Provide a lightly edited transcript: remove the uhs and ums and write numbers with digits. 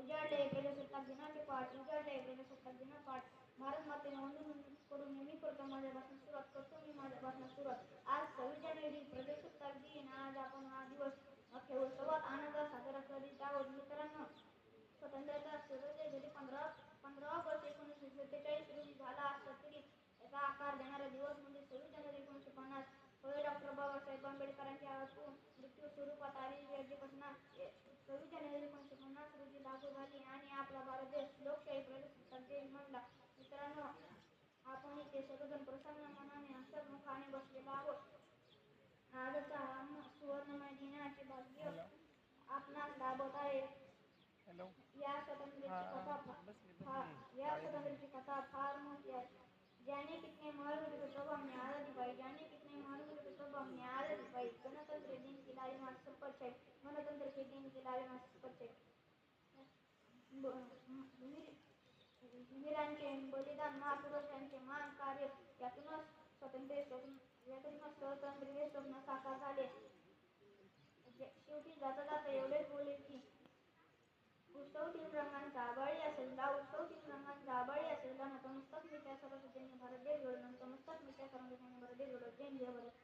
उजाडले प्रजासत्ताक दिनाचे पाठ, उजाडले प्रजासत्ताक दिना पाठ. भारत मातेने वंदन करून मी करतो माझ्या भाषणात सुरुवात, करतो मी माझ्या भाषणात सुरुवात. आज 26 जानेवारी प्रजासत्ताक दिन. आज आपण हा दिवस अख्ख्या उत्सवात आनंदात साजरा करीत आहोत. मित्रांनो, स्वातंत्र्याचा सूर्योदय जरी 15 ऑगस्ट 1947 रोजी झाला असला तरी याचा आकार देणारा दिवस म्हणजे 26 जानेवारी 1950. होय, डॉक्टर बाबासाहेब आंबेडकरांच्या मृत्यू स्वरूपात आलेली राज्यघटना 26 जानेवारी 1950 रोजी लागू झाली आणि आपला भारत देश लोकशाही प्रजासत्ताक देश बनला. मित्रांनो, आपण इथे सर्वजण प्रसन्न मनाने हसतमुखाने बसलेलो आहोत. आजचा हा सुवर्णमय दिनाचे भाग्य हॅलो आपणास लाभत आहे. हॅलो या स्वातंत्र्याची कथा बसली बसली या काळे दिली. स्वातंत्र्याची कथा फार मोठी आहे. ज्याने कितने महल हुए तो तब हमने आजादी पाई, जाने कितने महल हुए तो तब हमने आजादी पाई. गणतंत्र दिन की लालिमा सब पर छाई, गणतंत्र के दिन की लालिमा सब पर छाई. वीरांचे बलिदान, महापुरुषांचे महान कार्य यातूनच स्वातंत्र्य स्वप्न साकार झाले. शेवटी जाता जाता एवढेच बोलेल की उत्सव तीन रंगांचा आभाळी असेल, उत्सव तीन रंगांचा आभाळी असेल. नतमस्तक मी त्या सर्व ज्यांनी भारत देश घडवला, नतमस्तक मी त्या सर्व ज्यांनी भारत देश घडवला. जय हिंद, जय भारत.